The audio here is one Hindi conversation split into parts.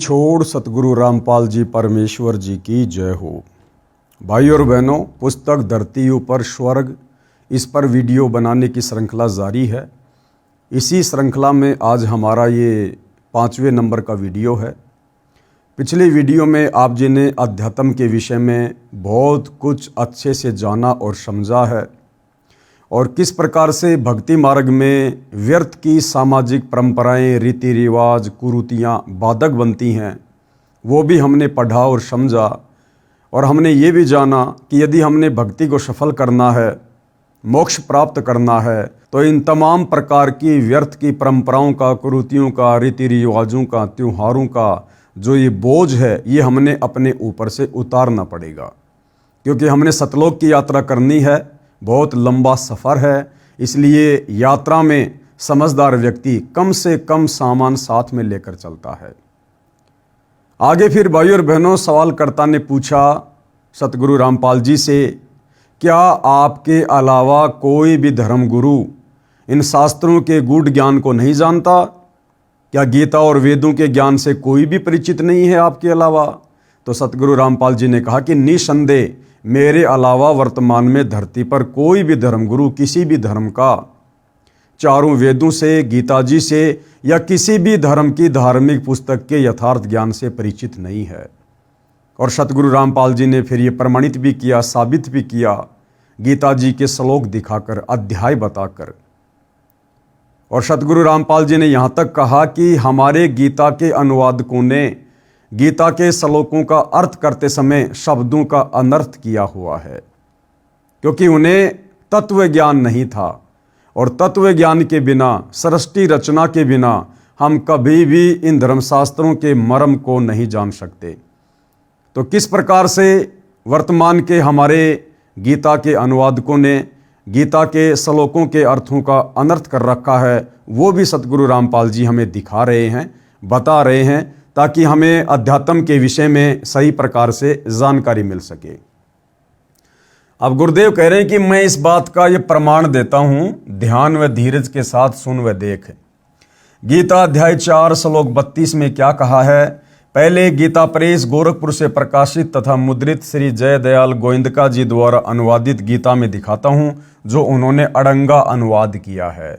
छोड़ सतगुरु रामपाल जी परमेश्वर जी की जय हो। भाई और बहनों, पुस्तक धरती ऊपर स्वर्ग, इस पर वीडियो बनाने की श्रृंखला जारी है। इसी श्रृंखला में आज हमारा ये 5वें नंबर का वीडियो है। पिछले वीडियो में आप जी ने अध्यात्म के विषय में बहुत कुछ अच्छे से जाना और समझा है, और किस प्रकार से भक्ति मार्ग में व्यर्थ की सामाजिक परंपराएं, रीति रिवाज, कुरीतियाँ बाधक बनती हैं, वो भी हमने पढ़ा और समझा। और हमने ये भी जाना कि यदि हमने भक्ति को सफल करना है, मोक्ष प्राप्त करना है, तो इन तमाम प्रकार की व्यर्थ की परंपराओं का, कुरीतियों का, रीति रिवाजों का, त्योहारों का जो ये बोझ है, ये हमने अपने ऊपर से उतारना पड़ेगा। क्योंकि हमने सतलोक की यात्रा करनी है, बहुत लंबा सफ़र है। इसलिए यात्रा में समझदार व्यक्ति कम से कम सामान साथ में लेकर चलता है। आगे फिर भाई और बहनों, सवालकर्ता ने पूछा सतगुरु रामपाल जी से, क्या आपके अलावा कोई भी धर्मगुरु इन शास्त्रों के गूढ़ ज्ञान को नहीं जानता? क्या गीता और वेदों के ज्ञान से कोई भी परिचित नहीं है आपके अलावा? तो सतगुरु रामपाल जी ने कहा कि निसंदेह मेरे अलावा वर्तमान में धरती पर कोई भी धर्मगुरु किसी भी धर्म का, चारों वेदों से, गीता जी से या किसी भी धर्म की धार्मिक पुस्तक के यथार्थ ज्ञान से परिचित नहीं है। और सतगुरु रामपाल जी ने फिर ये प्रमाणित भी किया, साबित भी किया, गीता जी के श्लोक दिखाकर, अध्याय बताकर। और सतगुरु रामपाल जी ने यहाँ तक कहा कि हमारे गीता के अनुवादकों ने गीता के श्लोकों का अर्थ करते समय शब्दों का अनर्थ किया हुआ है, क्योंकि उन्हें तत्व ज्ञान नहीं था। और तत्व ज्ञान के बिना, सृष्टि रचना के बिना हम कभी भी इन धर्मशास्त्रों के मर्म को नहीं जान सकते। तो किस प्रकार से वर्तमान के हमारे गीता के अनुवादकों ने गीता के श्लोकों के अर्थों का अनर्थ कर रखा है, वो भी सतगुरु रामपाल जी हमें दिखा रहे हैं, बता रहे हैं, ताकि हमें अध्यात्म के विषय में सही प्रकार से जानकारी मिल सके। अब गुरुदेव कह रहे हैं कि मैं इस बात का ये प्रमाण देता हूं, ध्यान व धीरज के साथ सुन व देख। गीता अध्याय 4 श्लोक 32 में क्या कहा है? पहले गीता प्रेस गोरखपुर से प्रकाशित तथा मुद्रित श्री जय दयाल गोविंदका जी द्वारा अनुवादित गीता में दिखाता हूं, जो उन्होंने अड़ंगा अनुवाद किया है।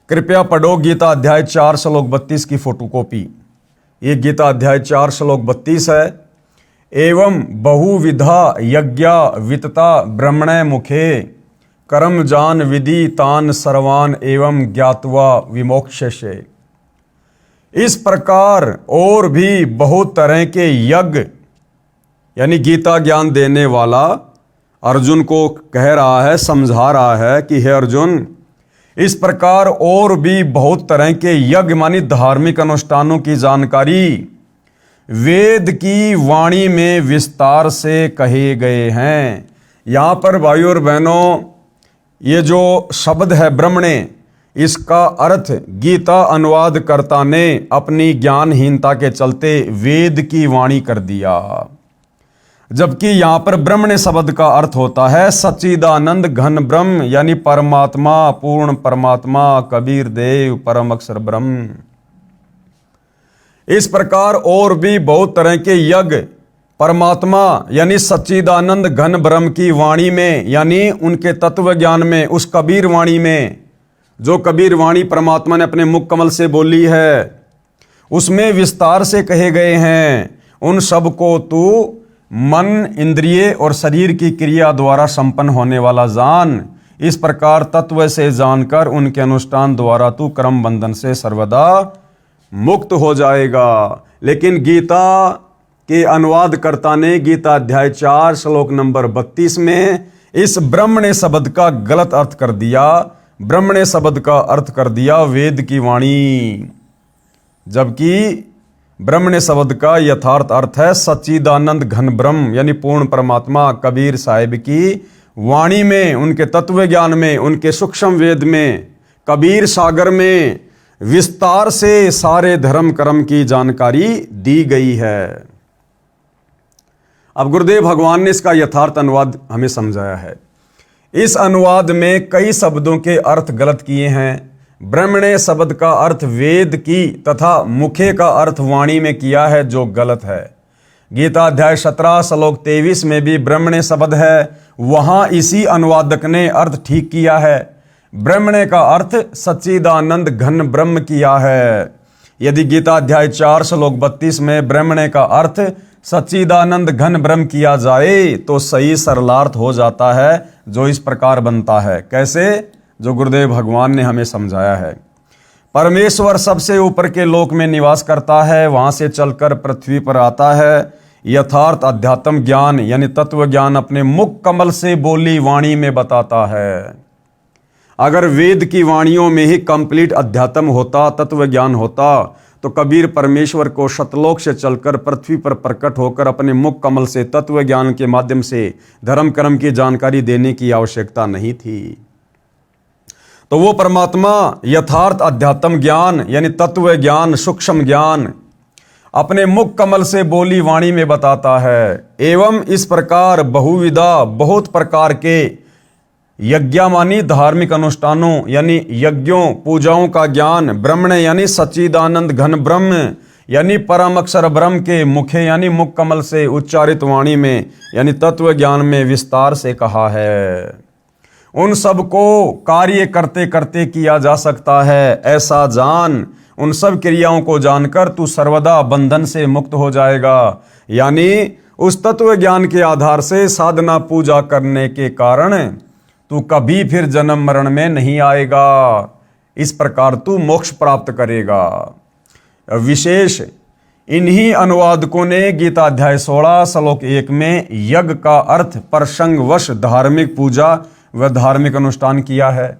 कृपया पढ़ो गीता अध्याय 4 श्लोक 32 की फोटोकॉपी। ये गीता अध्याय 4 श्लोक 32 है। एवं बहुविधा यज्ञा वितता ब्रह्मणे मुखे कर्म जान विधि तान सर्वान एवं ज्ञात्वा विमोक्षसे। इस प्रकार और भी बहुत तरह के यज्ञ, यानी गीता ज्ञान देने वाला अर्जुन को कह रहा है, समझा रहा है कि हे अर्जुन, इस प्रकार और भी बहुत तरह के यज्ञ मानी धार्मिक अनुष्ठानों की जानकारी वेद की वाणी में विस्तार से कहे गए हैं। यहाँ पर भाई और बहनों, ये जो शब्द है ब्रह्मणे, इसका अर्थ गीता अनुवादकर्ता ने अपनी ज्ञानहीनता के चलते वेद की वाणी कर दिया, जबकि यहाँ पर ब्रह्मणे शब्द का अर्थ होता है सच्चिदानंद घन ब्रह्म, यानी परमात्मा, पूर्ण परमात्मा, कबीर देव, परम अक्षर ब्रह्म। इस प्रकार और भी बहुत तरह के यज्ञ परमात्मा यानी सच्चिदानंद घन ब्रह्म की वाणी में, यानी उनके तत्व ज्ञान में, उस कबीर वाणी में, जो कबीर वाणी परमात्मा ने अपने मुख कमल से बोली है, उसमें विस्तार से कहे गए हैं। उन सब को तू मन, इंद्रिय और शरीर की क्रिया द्वारा संपन्न होने वाला जान। इस प्रकार तत्व से जानकर उनके अनुष्ठान द्वारा तू कर्म बंधन से सर्वदा मुक्त हो जाएगा। लेकिन गीता के अनुवादकर्ता ने गीता अध्याय 4 श्लोक नंबर 32 में इस ब्रह्मणे शब्द का गलत अर्थ कर दिया। ब्रह्मणे शब्द का अर्थ कर दिया वेद की वाणी, जबकि ब्रह्मणे शब्द का यथार्थ अर्थ है सच्चिदानंद घन ब्रह्म, यानी पूर्ण परमात्मा, कबीर साहिब की वाणी में, उनके तत्व ज्ञान में, उनके सूक्ष्म वेद में, कबीर सागर में विस्तार से सारे धर्म कर्म की जानकारी दी गई है। अब गुरुदेव भगवान ने इसका यथार्थ अनुवाद हमें समझाया है। इस अनुवाद में कई शब्दों के अर्थ गलत किए हैं, ब्रह्मणे शब्द का अर्थ वेद की तथा मुखे का अर्थ वाणी में किया है, जो गलत है। गीता अध्याय 17 श्लोक 23 में भी ब्रह्मणे शब्द है, वहां इसी अनुवादक ने अर्थ ठीक किया है। ब्रह्मणे का अर्थ सच्चिदानंद घन ब्रह्म किया है। यदि गीता अध्याय 4 श्लोक 32 में ब्रह्मणे का अर्थ सच्चिदानंद घन ब्रह्म किया जाए तो सही सरलार्थ हो जाता है, जो इस प्रकार बनता है। कैसे? जो गुरुदेव भगवान ने हमें समझाया है। परमेश्वर सबसे ऊपर के लोक में निवास करता है, वहां से चलकर पृथ्वी पर आता है। यथार्थ अध्यात्म ज्ञान यानी तत्व ज्ञान अपने मुख कमल से बोली वाणी में बताता है। अगर वेद की वाणियों में ही कंप्लीट अध्यात्म होता, तत्व ज्ञान होता, तो कबीर परमेश्वर को शतलोक से चलकर पृथ्वी पर प्रकट होकर अपने मुख कमल से तत्व ज्ञान के माध्यम से धर्म कर्म की जानकारी देने की आवश्यकता नहीं थी। तो वो परमात्मा यथार्थ अध्यात्म ज्ञान यानी तत्व ज्ञान, सूक्ष्म ज्ञान अपने मुख कमल से बोली वाणी में बताता है। एवं इस प्रकार बहुविधा बहुत प्रकार के यज्ञामानी धार्मिक अनुष्ठानों यानी यज्ञों पूजाओं का ज्ञान ब्रह्मणे यानी सच्चिदानंद घन ब्रह्म यानी परम अक्षर ब्रह्म के मुखे यानी मुख कमल से उच्चारित वाणी में यानी तत्व ज्ञान में विस्तार से कहा है। उन सब को कार्य करते करते किया जा सकता है, ऐसा जान। उन सब क्रियाओं को जानकर तू सर्वदा बंधन से मुक्त हो जाएगा। यानी उस तत्व ज्ञान के आधार से साधना पूजा करने के कारण तू कभी फिर जन्म मरण में नहीं आएगा। इस प्रकार तू मोक्ष प्राप्त करेगा। विशेष इन्हीं अनुवादकों ने गीता अध्याय 16 श्लोक 1 में यज्ञ का अर्थ प्रसंगवश धार्मिक पूजा व धार्मिक अनुष्ठान किया है,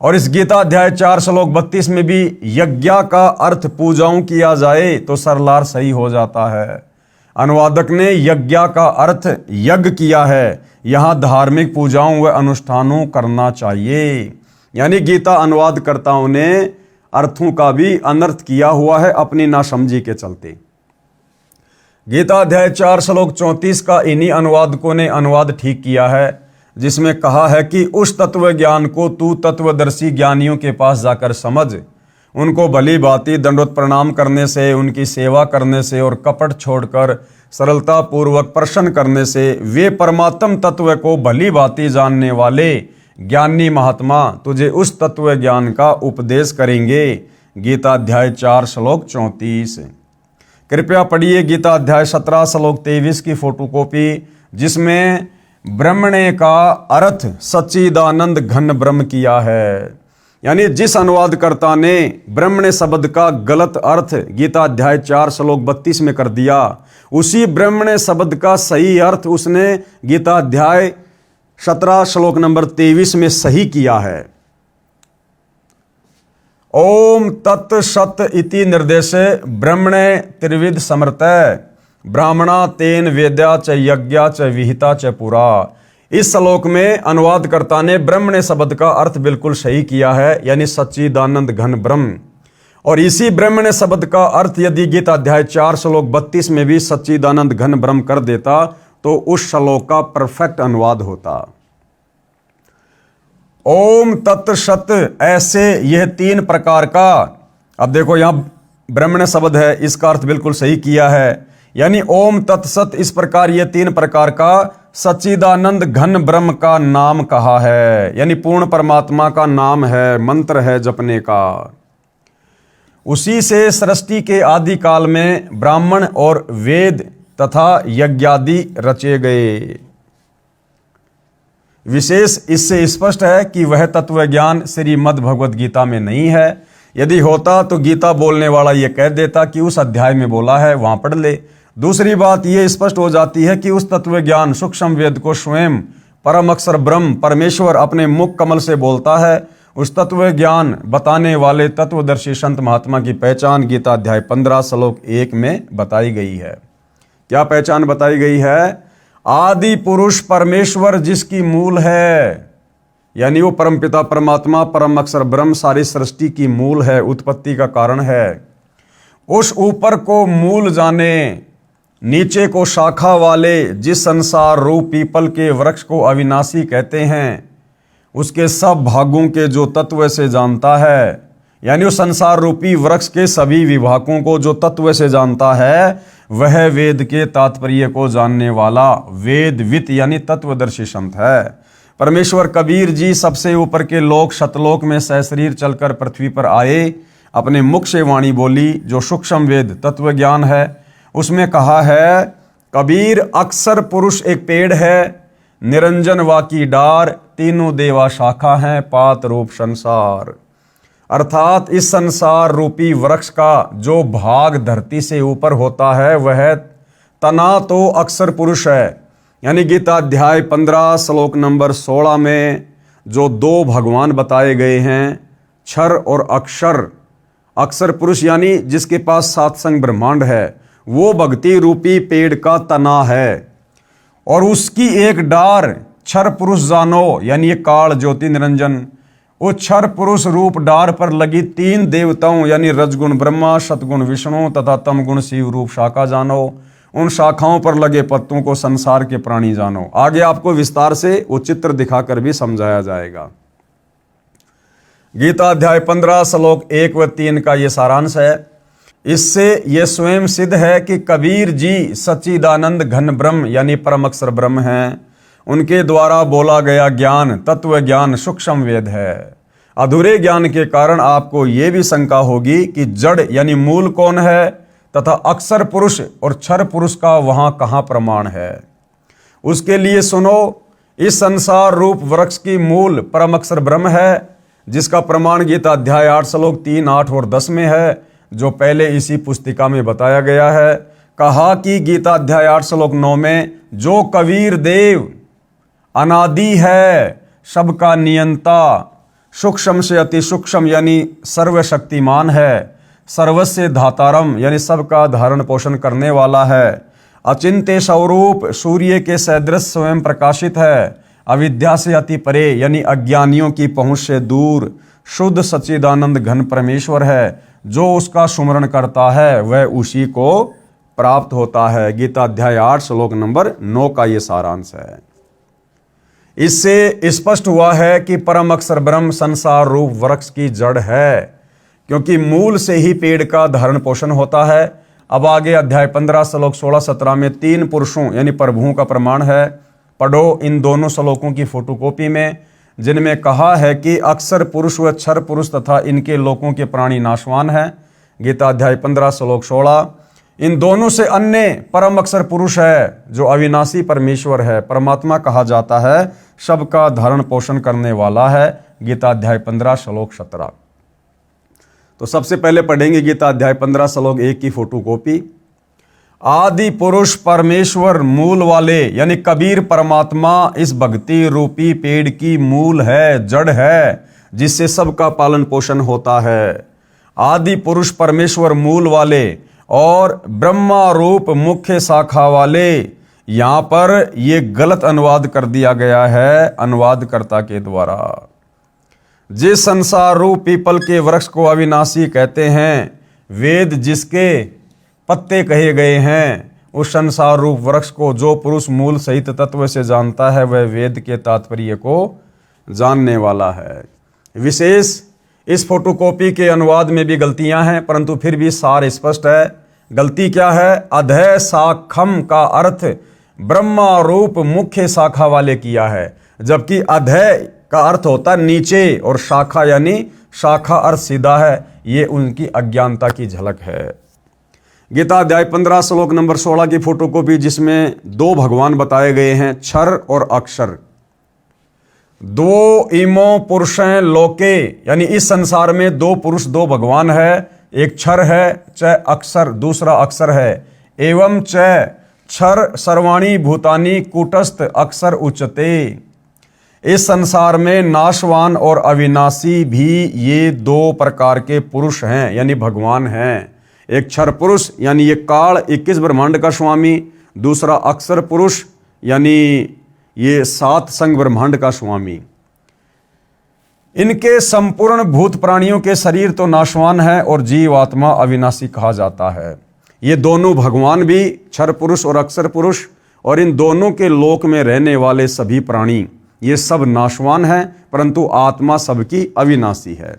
और इस गीता अध्याय 4 श्लोक 32 में भी यज्ञ का अर्थ पूजाओं किया जाए तो सरलार सही हो जाता है। अनुवादक ने यज्ञ का अर्थ यज्ञ किया है, यहां धार्मिक पूजाओं व अनुष्ठानों करना चाहिए। यानी गीता अनुवादकर्ताओं ने अर्थों का भी अनर्थ किया हुआ है अपनी नासमझी के चलते। गीता अध्याय 4 श्लोक 34 का इन्हीं अनुवादकों ने अनुवाद ठीक किया है, जिसमें कहा है कि उस तत्व ज्ञान को तू तत्वदर्शी ज्ञानियों के पास जाकर समझ। उनको भली भांति दंडवत प्रणाम करने से, उनकी सेवा करने से और कपट छोड़कर सरलता पूर्वक प्रसन्न करने से वे परमात्म तत्व को भली भांति जानने वाले ज्ञानी महात्मा तुझे उस तत्व ज्ञान का उपदेश करेंगे। गीता अध्याय 4 श्लोक 34। कृपया पढ़िए गीता अध्याय 17 श्लोक 23 की फोटोकॉपी, जिसमें ब्रह्मणे का अर्थ सच्चिदानंद घन ब्रह्म किया है। यानी जिस अनुवादकर्ता ने ब्रह्मणे शब्द का गलत अर्थ गीता अध्याय 4 श्लोक 32 में कर दिया, उसी ब्रह्मणे शब्द का सही अर्थ उसने गीता अध्याय 17 श्लोक नंबर 23 में सही किया है। ओम तत् सत इति निर्देशे ब्रह्मणे त्रिविध समर्तय ब्राह्मणा तेन वेद्या च यज्ञा च विहिता च पुरा। इस श्लोक में अनुवादकर्ता ने ब्रह्मणे शब्द का अर्थ बिल्कुल सही किया है, यानी सच्चिदानंद घन ब्रह्म। और इसी ब्रह्मणे शब्द का अर्थ यदि गीता अध्याय 4 श्लोक 32 में भी सच्चिदानंद घन ब्रह्म कर देता तो उस श्लोक का परफेक्ट अनुवाद होता। ओम तत् सत, ऐसे यह 3 प्रकार का, अब देखो यहां ब्रह्मणे शब्द है, इसका अर्थ बिल्कुल सही किया है, यानी ओम तत्सत इस प्रकार ये 3 प्रकार का सच्चिदानंद घन ब्रह्म का नाम कहा है, यानी पूर्ण परमात्मा का नाम है, मंत्र है जपने का। उसी से सृष्टि के आदि काल में ब्राह्मण और वेद तथा यज्ञादि रचे गए। विशेष इससे स्पष्ट है कि वह तत्व ज्ञान श्रीमद् भगवद गीता में नहीं है। यदि होता तो गीता बोलने वाला यह कह देता कि उस अध्याय में बोला है, वहां पढ़ ले। दूसरी बात यह स्पष्ट हो जाती है कि उस तत्व ज्ञान सूक्ष्म वेद को स्वयं परम अक्षर ब्रह्म परमेश्वर अपने मुख कमल से बोलता है। उस तत्व ज्ञान बताने वाले तत्वदर्शी संत महात्मा की पहचान गीता अध्याय 15 श्लोक 1 में बताई गई है। क्या पहचान बताई गई है? आदि पुरुष परमेश्वर जिसकी मूल है, यानी वो परमपिता परमात्मा परम अक्षर ब्रह्म सारी सृष्टि की मूल है, उत्पत्ति का कारण है। उस ऊपर को मूल जाने, नीचे को शाखा वाले जिस संसार रूप पीपल के वृक्ष को अविनाशी कहते हैं, उसके सब भागों के जो तत्व से जानता है, यानी उस संसार रूपी वृक्ष के सभी विभागों को जो तत्व से जानता है, वह वेद के तात्पर्य को जानने वाला वेदवित यानी तत्वदर्शी संत है। परमेश्वर कबीर जी सबसे ऊपर के लोक शतलोक में सशरीर चलकर पृथ्वी पर आए, अपने मुख से वाणी बोली जो सूक्ष्म वेद तत्व ज्ञान है। उसमें कहा है, कबीर अक्सर पुरुष एक पेड़ है, निरंजन वा की डार, तीनों देवा शाखा हैं, पात रूप संसार। अर्थात इस संसार रूपी वृक्ष का जो भाग धरती से ऊपर होता है वह तना तो अक्सर पुरुष है। यानी गीता अध्याय 15 श्लोक नंबर 16 में जो दो भगवान बताए गए हैं, क्षर और अक्षर। अक्षर पुरुष यानी जिसके पास सातसंग ब्रह्मांड है, वो भक्ति रूपी पेड़ का तना है, और उसकी एक डार क्षर पुरुष जानो, यानी ये काल ज्योति निरंजन। वो क्षर पुरुष रूप डार पर लगी तीन देवताओं यानी रजगुण ब्रह्मा, सतगुण विष्णु तथा तमगुण शिव रूप शाखा जानो। उन शाखाओं पर लगे पत्तों को संसार के प्राणी जानो। आगे आपको विस्तार से वो चित्र दिखाकर भी समझाया जाएगा। गीता अध्याय 15 श्लोक 1 व 3 का ये सारांश है। इससे यह स्वयं सिद्ध है कि कबीर जी सच्चिदानंद घन ब्रह्म यानी परम अक्षर ब्रह्म हैं। उनके द्वारा बोला गया ज्ञान तत्व ज्ञान सूक्ष्म वेद है। अधूरे ज्ञान के कारण आपको यह भी शंका होगी कि जड़ यानी मूल कौन है तथा अक्षर पुरुष और क्षर पुरुष का वहां कहां प्रमाण है। उसके लिए सुनो, इस संसार रूप वृक्ष की मूल परम अक्षर ब्रह्म है, जिसका प्रमाण गीता अध्याय 8 श्लोक 3, 8 और 10 में है, जो पहले इसी पुस्तिका में बताया गया है। कहा कि गीता अध्याय 8 श्लोक 9 में जो कबीर देव अनादि है, सबका नियंता, सूक्ष्म से अति सूक्ष्म यानी सर्वशक्तिमान है, सर्वस्य धातारम यानी सबका धारण पोषण करने वाला है, अचिंत्य स्वरूप सूर्य के सदृश स्वयं प्रकाशित है, अविद्या से अति परे यानी अज्ञानियों की पहुंच से दूर, शुद्ध सच्चिदानंद घन परमेश्वर है। जो उसका सुमरण करता है वह उसी को प्राप्त होता है। गीता अध्याय 8 श्लोक नंबर 9 का ये सारांश है। इससे स्पष्ट हुआ है कि परम अक्षर ब्रह्म संसार रूप वृक्ष की जड़ है, क्योंकि मूल से ही पेड़ का धारण पोषण होता है। अब आगे अध्याय 15 श्लोक 16-17 में तीन पुरुषों यानी प्रभुओं का प्रमाण है। पढ़ो इन दोनों श्लोकों की फोटोकॉपी में, जिनमें कहा है कि अक्षर पुरुष व क्षर पुरुष तथा इनके लोकों के प्राणी नाशवान हैं। गीता अध्याय 15 श्लोक 16। इन दोनों से अन्य परम अक्षर पुरुष है जो अविनाशी परमेश्वर है, परमात्मा कहा जाता है, सबका धारण पोषण करने वाला है। गीता अध्याय 15 श्लोक 17। तो सबसे पहले पढ़ेंगे गीता अध्याय 15 श्लोक 1 की फोटोकॉपी। आदि पुरुष परमेश्वर मूल वाले यानी कबीर परमात्मा इस भक्ति रूपी पेड़ की मूल है, जड़ है, जिससे सबका पालन पोषण होता है। आदि पुरुष परमेश्वर मूल वाले और ब्रह्मा रूप मुख्य शाखा वाले। यहां पर यह गलत अनुवाद कर दिया गया है अनुवादकर्ता के द्वारा। जिस संसार रूप पीपल के वृक्ष को अविनाशी कहते हैं, वेद जिसके पत्ते कहे गए हैं, उस संसार रूप वृक्ष को जो पुरुष मूल सहित तत्व से जानता है वह वेद के तात्पर्य को जानने वाला है। विशेष इस फोटोकॉपी के अनुवाद में भी गलतियां हैं, परंतु फिर भी सार स्पष्ट है। गलती क्या है? अधय शाखम का अर्थ ब्रह्मा रूप मुख्य शाखा वाले किया है, जबकि अधय का अर्थ होता है नीचे और शाखा यानी शाखा अर्थ सीधा है। ये उनकी अज्ञानता की झलक है। गीता अध्याय 15 श्लोक नंबर 16 की फोटोकॉपी, जिसमें दो भगवान बताए गए हैं, क्षर और अक्षर। दो इमो पुरुषें लोके यानी इस संसार में दो पुरुष दो भगवान है। एक क्षर है च अक्षर, दूसरा अक्षर है। एवं च क्षर सर्वाणी भूतानी कूटस्थ अक्षर उच्चते। इस संसार में नाशवान और अविनाशी भी ये दो प्रकार के पुरुष हैं यानी भगवान हैं। एक क्षर पुरुष यानी ये काल 21 ब्रह्मांड का स्वामी, दूसरा अक्षर पुरुष यानी ये 7 संग ब्रह्मांड का स्वामी। इनके संपूर्ण भूत प्राणियों के शरीर तो नाशवान है और जीव आत्मा अविनाशी कहा जाता है। ये दोनों भगवान भी क्षर पुरुष और अक्षर पुरुष और इन दोनों के लोक में रहने वाले सभी प्राणी ये सब नाशवान हैं, परंतु आत्मा सबकी अविनाशी है।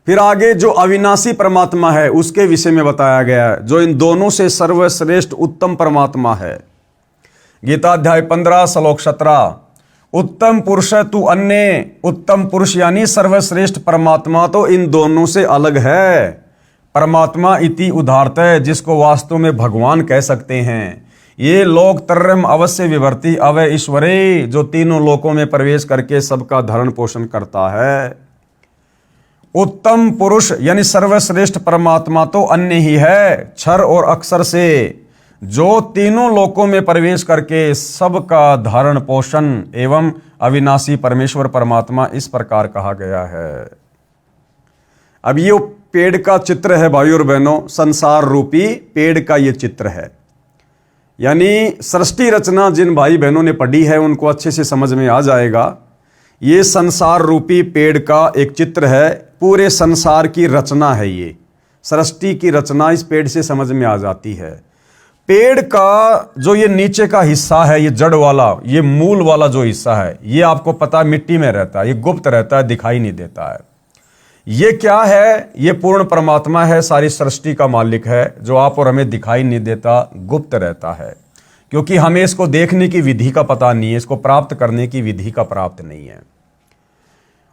फिर आगे जो अविनाशी परमात्मा है उसके विषय में बताया गया है, जो इन दोनों से सर्वश्रेष्ठ उत्तम परमात्मा है। गीता अध्याय 15 श्लोक 17, उत्तम पुरुष तू अन्य, उत्तम पुरुष यानी सर्वश्रेष्ठ परमात्मा तो इन दोनों से अलग है। परमात्मा इति उदाहरत है, जिसको वास्तव में भगवान कह सकते हैं। ये लोक तरम अवश्य विवर्ती अवय ईश्वरे, जो तीनों लोकों में प्रवेश करके सबका धरण पोषण करता है। उत्तम पुरुष यानी सर्वश्रेष्ठ परमात्मा तो अन्य ही है, क्षर और अक्षर से, जो तीनों लोकों में प्रवेश करके सबका धारण पोषण एवं अविनाशी परमेश्वर परमात्मा इस प्रकार कहा गया है। अब ये पेड़ का चित्र है भाइयों और बहनों, संसार रूपी पेड़ का ये चित्र है। यानी सृष्टि रचना जिन भाई बहनों ने पढ़ी है उनको अच्छे से समझ में आ जाएगा। ये संसार रूपी पेड़ का एक चित्र है, पूरे संसार की रचना है। ये सृष्टि की रचना इस पेड़ से समझ में आ जाती है। पेड़ का जो ये नीचे का हिस्सा है, ये जड़ वाला, ये मूल वाला जो हिस्सा है, ये आपको पता है मिट्टी में रहता है, ये गुप्त रहता है, दिखाई नहीं देता है। ये क्या है? ये पूर्ण परमात्मा है, सारी सृष्टि का मालिक है, जो आप और हमें दिखाई नहीं देता, गुप्त रहता है, क्योंकि हमें इसको देखने की विधि का पता नहीं है, इसको प्राप्त करने की विधि का प्राप्त नहीं है।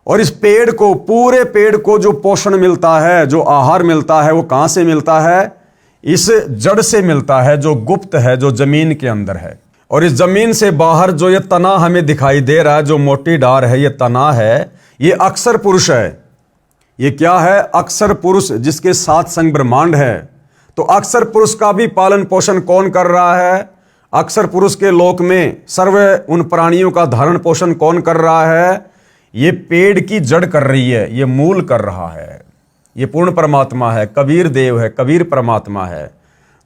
और इस पेड़ को, पूरे पेड़ को जो पोषण मिलता है, जो आहार मिलता है, वो कहां से मिलता है? इस जड़ से मिलता है, जो गुप्त है, जो जमीन के अंदर है। और इस जमीन से बाहर जो ये तना हमें दिखाई दे रहा है, जो मोटी डार है, ये तना है, ये अक्षर पुरुष है। ये क्या है? अक्षर पुरुष, जिसके साथ संग ब्रह्मांड है। तो अक्षर पुरुष का भी पालन पोषण कौन कर रहा है? अक्षर पुरुष के लोक में सर्व उन प्राणियों का धारण पोषण कौन कर रहा है? ये पेड़ की जड़ कर रही है, ये मूल कर रहा है। ये पूर्ण परमात्मा है, कबीर देव है, कबीर परमात्मा है।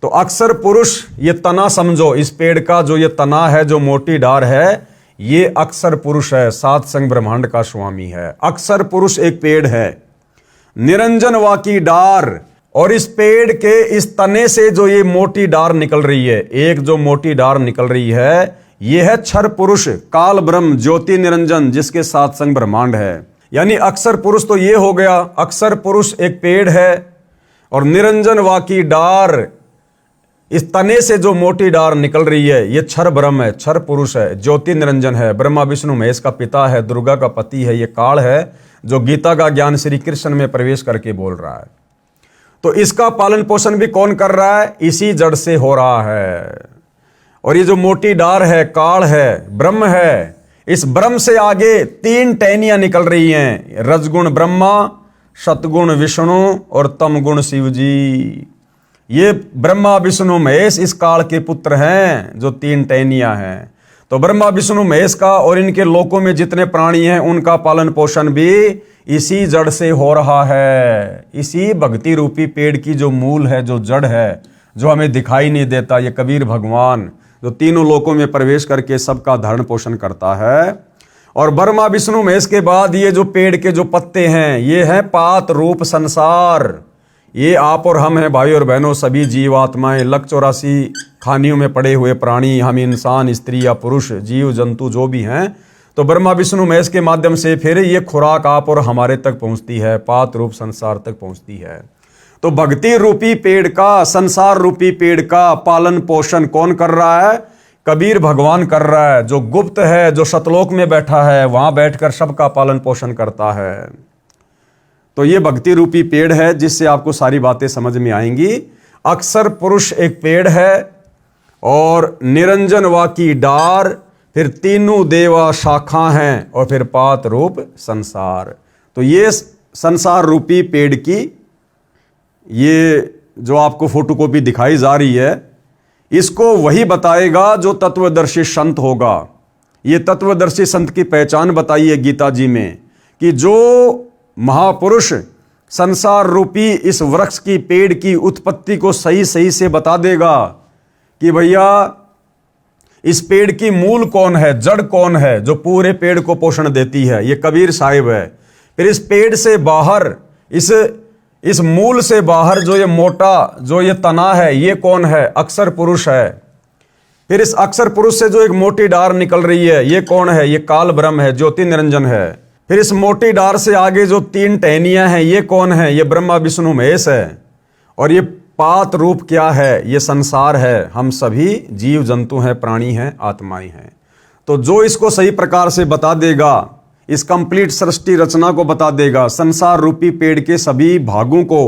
तो अक्षर पुरुष ये तना समझो, इस पेड़ का जो ये तना है, जो मोटी डार है, ये अक्षर पुरुष है, सात संग ब्रह्मांड का स्वामी है। अक्षर पुरुष एक पेड़ है, निरंजन वाकी डार। और इस पेड़ के इस तने से जो ये मोटी डार निकल रही है, एक जो मोटी डार निकल रही है, ये है क्षर पुरुष, काल ब्रह्म, ज्योति निरंजन, जिसके साथ संग ब्रह्मांड है। यानी अक्षर पुरुष तो ये हो गया, अक्षर पुरुष एक पेड़ है, और निरंजन वाकी डार, इस तने से जो मोटी डार निकल रही है, ये क्षर ब्रह्म है, क्षर पुरुष है, ज्योति निरंजन है, ब्रह्मा विष्णु महेश का पिता है, दुर्गा का पति है, ये काल है, जो गीता का ज्ञान श्री कृष्ण में प्रवेश करके बोल रहा है। तो इसका पालन पोषण भी कौन कर रहा है? इसी जड़ से हो रहा है। और ये जो मोटी डार है, काल है, ब्रह्म है, इस ब्रह्म से आगे तीन टहनियां निकल रही हैं, रजगुण ब्रह्मा, सतगुण विष्णु और तमगुण शिव जी। ये ब्रह्मा विष्णु महेश इस काल के पुत्र हैं, जो तीन टहनियां हैं। तो ब्रह्मा विष्णु महेश का और इनके लोकों में जितने प्राणी हैं, उनका पालन पोषण भी इसी जड़ से हो रहा है। इसी भक्ति रूपी पेड़ की जो मूल है, जो जड़ है, जो हमें दिखाई नहीं देता, ये कबीर भगवान, जो तीनों लोकों में प्रवेश करके सबका धारण पोषण करता है। और ब्रह्मा विष्णु महेश के बाद ये जो पेड़ के जो पत्ते हैं, ये हैं पात रूप संसार। ये आप और हम हैं भाई और बहनों, सभी जीवात्माएं, 184 खानियों में पड़े हुए प्राणी, हम इंसान, स्त्री या पुरुष, जीव जंतु जो भी हैं। तो ब्रह्मा विष्णु महेश के माध्यम से फिर ये खुराक आप और हमारे तक पहुंचती है, पात रूप संसार तक पहुंचती है। तो भक्ति रूपी पेड़ का, संसार रूपी पेड़ का पालन पोषण कौन कर रहा है? कबीर भगवान कर रहा है, जो गुप्त है, जो सतलोक में बैठा है, वहां बैठकर सबका पालन पोषण करता है। तो ये भक्ति रूपी पेड़ है, जिससे आपको सारी बातें समझ में आएंगी। अक्षर पुरुष एक पेड़ है, और निरंजन वाकी डार, फिर तीनों देवा शाखा हैं, और फिर पात रूप संसार। तो ये संसार रूपी पेड़ की ये जो आपको फोटोकॉपी दिखाई जा रही है, इसको वही बताएगा जो तत्वदर्शी संत होगा। ये तत्वदर्शी संत की पहचान बताई है गीता जी में, कि जो महापुरुष संसार रूपी इस वृक्ष की, पेड़ की उत्पत्ति को सही सही से बता देगा कि भैया इस पेड़ की मूल कौन है, जड़ कौन है, जो पूरे पेड़ को पोषण देती है, ये कबीर साहिब है। फिर इस पेड़ से बाहर, इस मूल से बाहर जो ये मोटा, जो ये तना है, ये कौन है? अक्षर पुरुष है। फिर इस अक्षर पुरुष से जो एक मोटी डार निकल रही है, ये कौन है? ये काल ब्रह्म है, ज्योति निरंजन है। फिर इस मोटी डार से आगे जो 3 टहनियां हैं, ये कौन है? ये ब्रह्मा विष्णु महेश है। और ये पात रूप क्या है? ये संसार है। हम सभी जीव जंतु हैं, प्राणी हैं, आत्माएं हैं। तो जो इसको सही प्रकार से बता देगा, इस कंप्लीट सृष्टि रचना को बता देगा, संसार रूपी पेड़ के सभी भागों को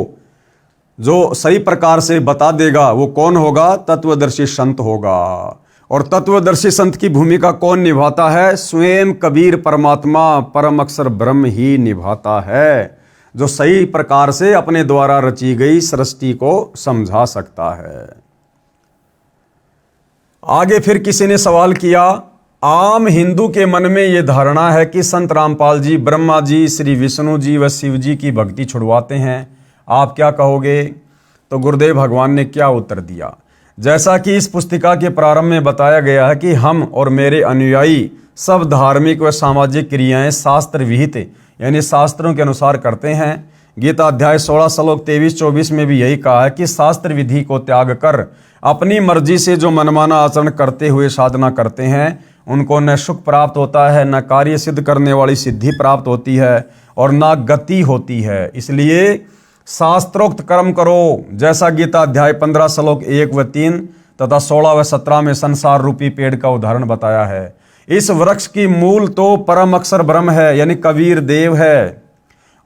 जो सही प्रकार से बता देगा, वो कौन होगा? तत्वदर्शी संत होगा। और तत्वदर्शी संत की भूमिका कौन निभाता है? स्वयं कबीर परमात्मा परम अक्षर ब्रह्म ही निभाता है, जो सही प्रकार से अपने द्वारा रची गई सृष्टि को समझा सकता है। आगे फिर किसी ने सवाल किया, आम हिंदू के मन में यह धारणा है कि संत रामपाल जी ब्रह्मा जी, श्री विष्णु जी व शिव जी की भक्ति छुड़वाते हैं, आप क्या कहोगे? तो गुरुदेव भगवान ने क्या उत्तर दिया? जैसा कि इस पुस्तिका के प्रारंभ में बताया गया है कि हम और मेरे अनुयायी सब धार्मिक व सामाजिक क्रियाएं शास्त्र विहित यानी शास्त्रों के अनुसार करते हैं। गीता अध्याय 16 श्लोक 23-24 में भी यही कहा है कि शास्त्र विधि को त्याग कर अपनी मर्जी से जो मनमाना आचरण करते हुए साधना करते हैं, उनको न सुख प्राप्त होता है, न कार्य सिद्ध करने वाली सिद्धि प्राप्त होती है, और न गति होती है। इसलिए शास्त्रोक्त कर्म करो, जैसा गीता अध्याय 15 श्लोक 1 व 3 तथा 16 व 17 में संसार रूपी पेड़ का उदाहरण बताया है। इस वृक्ष की मूल तो परम अक्षर ब्रह्म है, यानी कबीर देव है,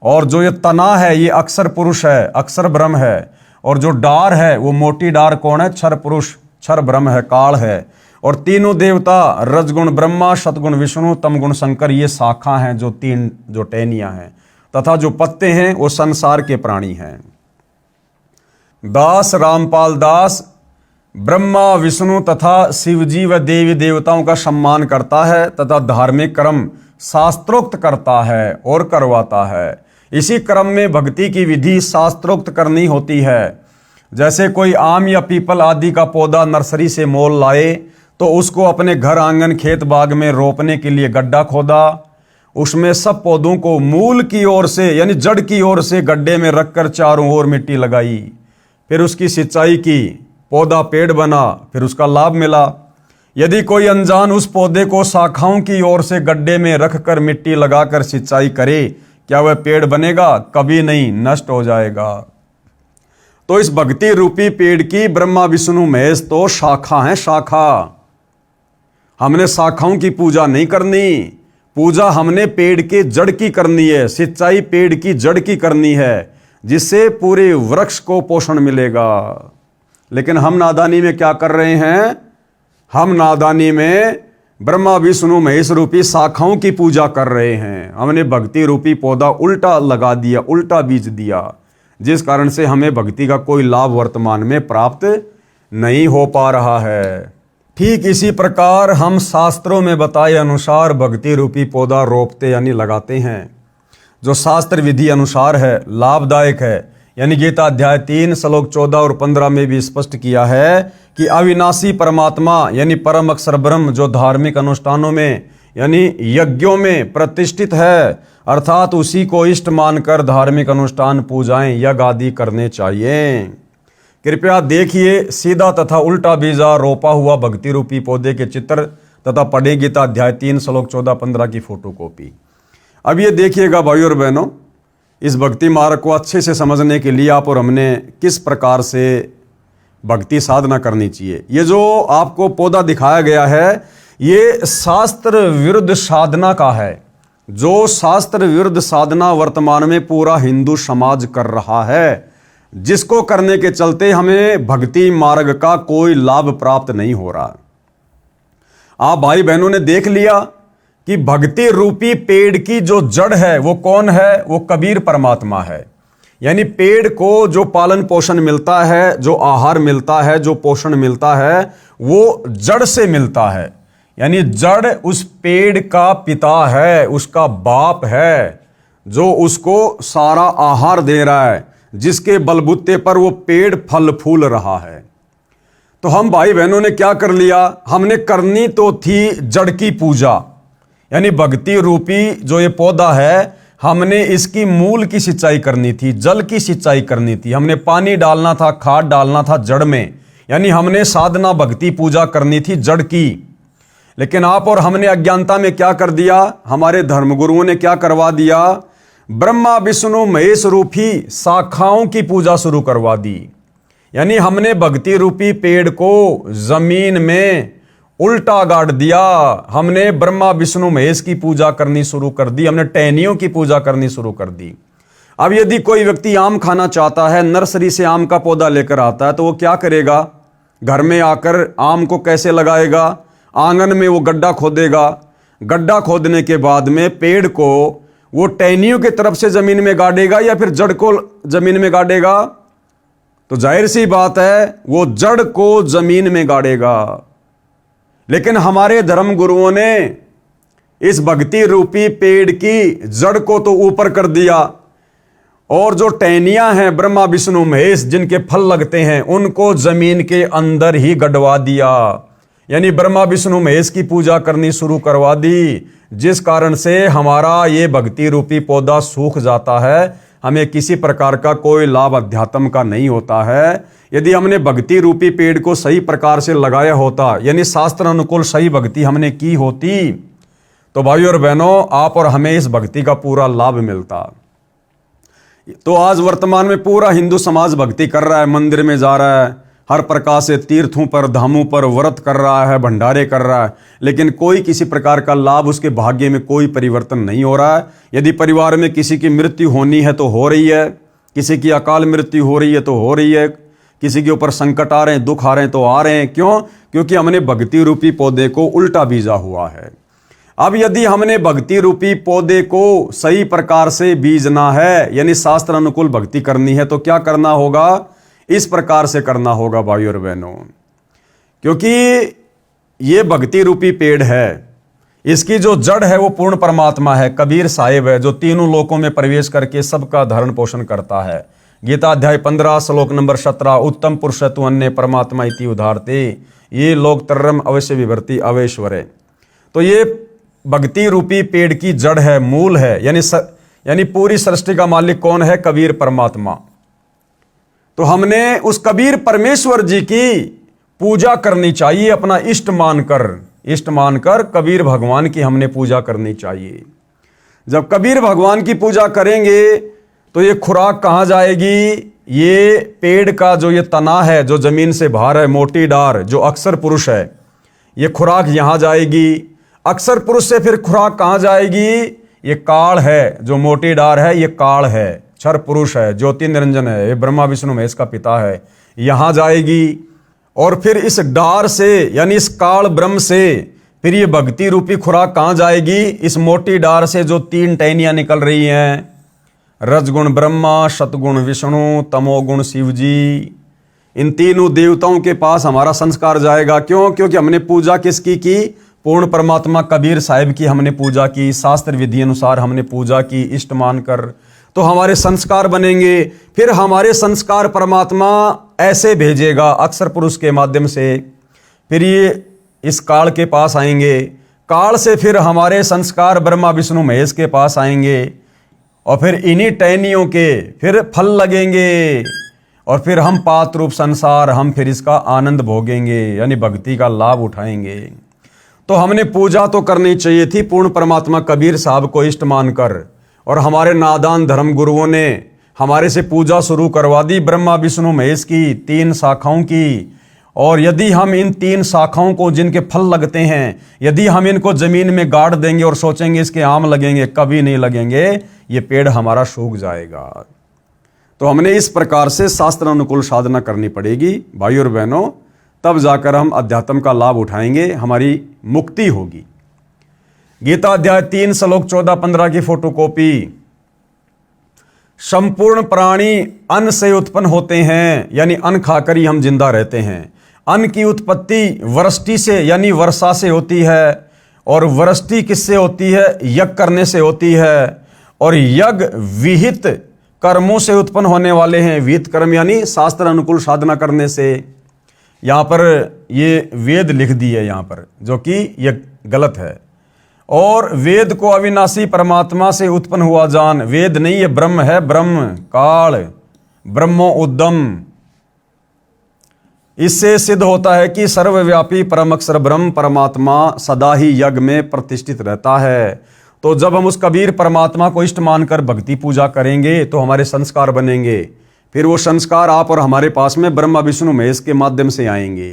और जो ये तना है ये अक्षर पुरुष है, अक्षर ब्रह्म है, और जो डार है वो मोटी डार कौन है? क्षर पुरुष, क्षर ब्रह्म है, काल है। और तीनों देवता रजगुण ब्रह्मा, सतगुण विष्णु, तमगुण शंकर, ये शाखा हैं, जो 3 जो टहनियां हैं, तथा जो पत्ते हैं वो संसार के प्राणी हैं। दास रामपाल दास ब्रह्मा विष्णु तथा शिवजी व देवी देवताओं का सम्मान करता है तथा धार्मिक कर्म शास्त्रोक्त करता है और करवाता है। इसी क्रम में भक्ति की विधि शास्त्रोक्त करनी होती है। जैसे कोई आम या पीपल आदि का पौधा नर्सरी से मोल लाए तो उसको अपने घर आंगन खेत बाग में रोपने के लिए गड्ढा खोदा, उसमें सब पौधों को मूल की ओर से यानी जड़ की ओर से गड्ढे में रखकर चारों ओर मिट्टी लगाई, फिर उसकी सिंचाई की, पौधा पेड़ बना, फिर उसका लाभ मिला। यदि कोई अनजान उस पौधे को शाखाओं की ओर से गड्ढे में रखकर मिट्टी लगाकर सिंचाई करे, क्या वह पेड़ बनेगा? कभी नहीं, नष्ट हो जाएगा। तो इस भक्ति रूपी पेड़ की ब्रह्मा विष्णु महेश तो शाखा है, शाखा। हमने शाखाओं की पूजा नहीं करनी, पूजा हमने पेड़ के जड़ की करनी है, सिंचाई पेड़ की जड़ की करनी है, जिससे पूरे वृक्ष को पोषण मिलेगा। लेकिन हम नादानी में क्या कर रहे हैं? हम नादानी में ब्रह्मा विष्णु महेश रूपी शाखाओं की पूजा कर रहे हैं। हमने भक्ति रूपी पौधा उल्टा लगा दिया, उल्टा बीज दिया, जिस कारण से हमें भक्ति का कोई लाभ वर्तमान में प्राप्त नहीं हो पा रहा है। ठीक इसी प्रकार हम शास्त्रों में बताए अनुसार भक्ति रूपी पौधा रोपते यानी लगाते हैं, जो शास्त्र विधि अनुसार है, लाभदायक है। यानी गीता अध्याय 3 श्लोक 14 और 15 में भी स्पष्ट किया है कि अविनाशी परमात्मा यानी परम अक्षर ब्रह्म जो धार्मिक अनुष्ठानों में यानी यज्ञों में प्रतिष्ठित है, अर्थात उसी को इष्ट मानकर धार्मिक अनुष्ठान, पूजाएं, यज्ञ आदि करने चाहिए। कृपया देखिए सीधा तथा उल्टा बीजा रोपा हुआ भक्ति रूपी पौधे के चित्र तथा पढ़े गीता अध्याय 3 श्लोक 14-15 की फोटोकॉपी। अब ये देखिएगा भाइयों और बहनों, इस भक्ति मार्ग को अच्छे से समझने के लिए आप और हमने किस प्रकार से भक्ति साधना करनी चाहिए। ये जो आपको पौधा दिखाया गया है, ये शास्त्र विरुद्ध साधना का है। जो शास्त्र विरुद्ध साधना वर्तमान में पूरा हिंदू समाज कर रहा है, जिसको करने के चलते हमें भक्ति मार्ग का कोई लाभ प्राप्त नहीं हो रहा। आप भाई बहनों ने देख लिया कि भक्ति रूपी पेड़ की जो जड़ है वो कौन है? वो कबीर परमात्मा है। यानी पेड़ को जो पालन पोषण मिलता है, जो आहार मिलता है, जो पोषण मिलता है, वो जड़ से मिलता है। यानी जड़ उस पेड़ का पिता है, उसका बाप है, जो उसको सारा आहार दे रहा है, जिसके बलबूते पर वो पेड़ फल फूल रहा है। तो हम भाई बहनों ने क्या कर लिया? हमने करनी तो थी जड़ की पूजा, यानी भक्ति रूपी जो ये पौधा है, हमने इसकी मूल की सिंचाई करनी थी, जल की सिंचाई करनी थी, हमने पानी डालना था, खाद डालना था जड़ में, यानी हमने साधना भक्ति पूजा करनी थी जड़ की। लेकिन आप और हमने अज्ञानता में क्या कर दिया, हमारे धर्मगुरुओं ने क्या करवा दिया, ब्रह्मा विष्णु महेश रूपी शाखाओं की पूजा शुरू करवा दी। यानी हमने भक्ति रूपी पेड़ को जमीन में उल्टा गाड़ दिया। हमने ब्रह्मा विष्णु महेश की पूजा करनी शुरू कर दी, हमने टहनियों की पूजा करनी शुरू कर दी। अब यदि कोई व्यक्ति आम खाना चाहता है, नर्सरी से आम का पौधा लेकर आता है, तो वो क्या करेगा, घर में आकर आम को कैसे लगाएगा, आंगन में वो गड्ढा खोदेगा। गड्ढा खोदने के बाद में पेड़ को वो टहनियों की तरफ से जमीन में गाड़ेगा या फिर जड़ को जमीन में गाड़ेगा। तो जाहिर सी बात है वो जड़ को जमीन में गाड़ेगा। लेकिन हमारे धर्म गुरुओं ने इस भक्ति रूपी पेड़ की जड़ को तो ऊपर कर दिया, और जो टहनियां हैं ब्रह्मा विष्णु महेश जिनके फल लगते हैं, उनको जमीन के अंदर ही गड़वा दिया। यानी ब्रह्मा विष्णु महेश की पूजा करनी शुरू करवा दी, जिस कारण से हमारा ये भक्ति रूपी पौधा सूख जाता है। हमें किसी प्रकार का कोई लाभ अध्यात्म का नहीं होता है। यदि हमने भक्ति रूपी पेड़ को सही प्रकार से लगाया होता, यानी शास्त्र अनुकूल सही भक्ति हमने की होती, तो भाइयों और बहनों आप और हमें इस भक्ति का पूरा लाभ मिलता। तो आज वर्तमान में पूरा हिंदू समाज भक्ति कर रहा है, मंदिर में जा रहा है, हर प्रकार से तीर्थों पर धामों पर व्रत कर रहा है, भंडारे कर रहा है, लेकिन कोई किसी प्रकार का लाभ उसके भाग्य में कोई परिवर्तन नहीं हो रहा है। यदि परिवार में किसी की मृत्यु होनी है तो हो रही है, किसी की अकाल मृत्यु हो रही है तो हो रही है, किसी के ऊपर संकट आ रहे हैं, दुख आ रहे हैं तो आ रहे हैं। क्यों? क्योंकि हमने भक्ति रूपी पौधे को उल्टा बीजा हुआ है। अब यदि हमने भक्ति रूपी पौधे को सही प्रकार से बीजना है, यानी शास्त्र अनुकूल भक्ति करनी है, तो क्या करना होगा, इस प्रकार से करना होगा भाइयों और बहनों। क्योंकि ये भक्ति रूपी पेड़ है, इसकी जो जड़ है वो पूर्ण परमात्मा है, कबीर साहिब है, जो तीनों लोकों में प्रवेश करके सबका धारण पोषण करता है। गीता अध्याय 15 श्लोक नंबर 17, उत्तम पुरुष तु अन्य परमात्मा इति उदारते ये लोक तरम अवश्य विभर्ति अवेश्वरे। तो ये भक्ति रूपी पेड़ की जड़ है, मूल है, यानी पूरी सृष्टि का मालिक कौन है, कबीर परमात्मा। तो हमने उस कबीर परमेश्वर जी की पूजा करनी चाहिए, अपना इष्ट मानकर कबीर भगवान की हमने पूजा करनी चाहिए। जब कबीर भगवान की पूजा करेंगे तो ये खुराक कहाँ जाएगी, ये पेड़ का जो ये तना है, जो जमीन से बाहर है, मोटी डार, जो अक्षर पुरुष है, ये खुराक यहां जाएगी। अक्षर पुरुष से फिर खुराक कहाँ जाएगी, ये काल है, जो मोटी डार है, ये काल है, क्षर पुरुष है, ज्योति निरंजन है, ये ब्रह्मा विष्णु महेश का पिता है, यहां जाएगी। और फिर इस डार से, यानी इस काल ब्रह्म से फिर ये भक्ति रूपी खुराक कहाँ जाएगी, इस मोटी डार से जो 3 टहनियां निकल रही हैं, रजगुण ब्रह्मा, सतगुण विष्णु, तमोगुण शिव जी, इन तीनों देवताओं के पास हमारा संस्कार जाएगा। क्यों? क्योंकि हमने पूजा किसकी की, पूर्ण परमात्मा कबीर साहिब की हमने पूजा की, शास्त्र विधि अनुसार हमने पूजा की, इष्ट मानकर। तो हमारे संस्कार बनेंगे, फिर हमारे संस्कार परमात्मा ऐसे भेजेगा अक्षर पुरुष के माध्यम से, फिर ये इस काल के पास आएंगे, काल से फिर हमारे संस्कार ब्रह्मा विष्णु महेश के पास आएंगे, और फिर इन्हीं टहनियों के फिर फल लगेंगे, और फिर हम पात रूप संसार, हम फिर इसका आनंद भोगेंगे, यानी भक्ति का लाभ उठाएंगे। तो हमने पूजा तो करनी चाहिए थी पूर्ण परमात्मा कबीर साहब को इष्ट मानकर, और हमारे नादान धर्म गुरुओं ने हमारे से पूजा शुरू करवा दी ब्रह्मा विष्णु महेश की 3 शाखाओं की। और यदि हम इन 3 शाखाओं को, जिनके फल लगते हैं, यदि हम इनको जमीन में गाड़ देंगे और सोचेंगे इसके आम लगेंगे, कभी नहीं लगेंगे, ये पेड़ हमारा सूख जाएगा। तो हमने इस प्रकार से शास्त्र अनुकूल साधना करनी पड़ेगी भाई और बहनों, तब जाकर हम अध्यात्म का लाभ उठाएंगे, हमारी मुक्ति होगी। गीता अध्याय 3 श्लोक 14-15 की फोटोकॉपी। संपूर्ण प्राणी अन्न से उत्पन्न होते हैं, यानी अन्न खाकर ही हम जिंदा रहते हैं। अन्न की उत्पत्ति वृष्टि से, यानी वर्षा से होती है, और वृष्टि किससे होती है, यज्ञ करने से होती है, और यज्ञ विहित कर्मों से उत्पन्न होने वाले हैं। विहित कर्म यानी शास्त्र अनुकूल साधना करने से। यहाँ पर ये वेद लिख दी है यहाँ पर, जो कि ये गलत है। और वेद को अविनाशी परमात्मा से उत्पन्न हुआ जान, वेद नहीं, ये ब्रह्म है, ब्रह्म काल, ब्रह्मो उद्दम। इससे सिद्ध होता है कि सर्वव्यापी परम अक्षर ब्रह्म परमात्मा सदा ही यज्ञ में प्रतिष्ठित रहता है। तो जब हम उस कबीर परमात्मा को इष्ट मानकर भक्ति पूजा करेंगे तो हमारे संस्कार बनेंगे, फिर वो संस्कार आप और हमारे पास में ब्रह्मा विष्णु महेश के माध्यम से आएंगे।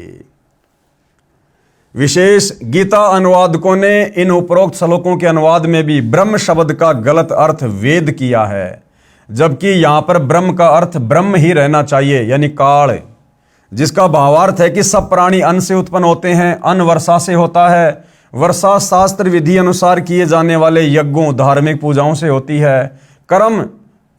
विशेष गीता अनुवादकों ने इन उपरोक्त श्लोकों के अनुवाद में भी ब्रह्म शब्द का गलत अर्थ वेद किया है, जबकि यहां पर ब्रह्म का अर्थ ब्रह्म ही रहना चाहिए, यानी काल, जिसका भावार्थ है कि सब प्राणी अन्न से उत्पन्न होते हैं, अन्न वर्षा से होता है, वर्षा शास्त्र विधि अनुसार किए जाने वाले यज्ञों धार्मिक पूजाओं से होती है, कर्म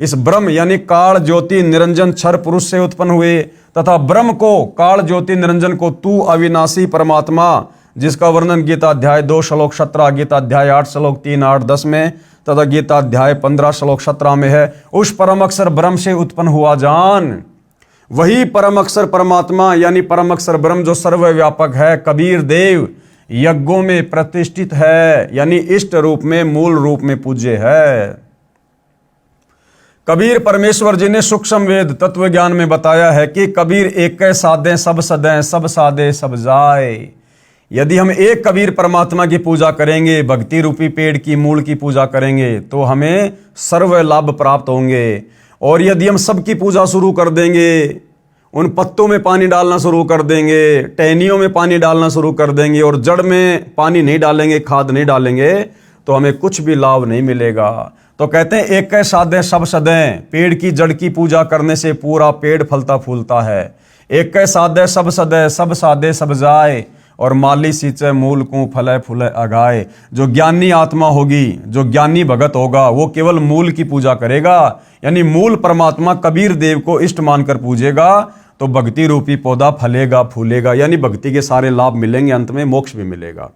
इस ब्रह्म यानी काल ज्योति निरंजन क्षर पुरुष से उत्पन्न हुए, तथा ब्रह्म को काल ज्योति निरंजन को तू अविनाशी परमात्मा, जिसका वर्णन गीता अध्याय 2 श्लोक 17, गीता अध्याय 8 श्लोक 3, 8, 10 में तथा गीता अध्याय 15 श्लोक 17 में है, उस परम अक्षर ब्रह्म से उत्पन्न हुआ जान। वही परम अक्षर परमात्मा यानी परम अक्षर ब्रह्म जो सर्वव्यापक है, कबीर देव यज्ञों में प्रतिष्ठित है, यानी इष्ट रूप में मूल रूप में पूज्य है। कबीर परमेश्वर जी ने सूक्ष्म वेद तत्व ज्ञान में बताया है कि कबीर एक साधे सब सदें, सब साधे सब जाए। यदि हम एक कबीर परमात्मा की पूजा करेंगे, भक्ति रूपी पेड़ की मूल की पूजा करेंगे, तो हमें सर्व लाभ प्राप्त होंगे। और यदि हम सबकी पूजा शुरू कर देंगे, उन पत्तों में पानी डालना शुरू कर देंगे, टहनियों में पानी डालना शुरू कर देंगे और जड़ में पानी नहीं डालेंगे, खाद नहीं डालेंगे, तो हमें कुछ भी लाभ नहीं मिलेगा। तो कहते हैं एक साधे सब सदें, पेड़ की जड़ की पूजा करने से पूरा पेड़ फलता फूलता है। एक साधे सब सदे, सब साधे सब जाए, और माली सींचे मूल को फले फूले अगाए। जो ज्ञानी आत्मा होगी, जो ज्ञानी भगत होगा, वो केवल मूल की पूजा करेगा, यानी मूल परमात्मा कबीर देव को इष्ट मानकर पूजेगा, तो भक्ति रूपी पौधा फलेगा फूलेगा, यानी भक्ति के सारे लाभ मिलेंगे, अंत में मोक्ष भी मिलेगा।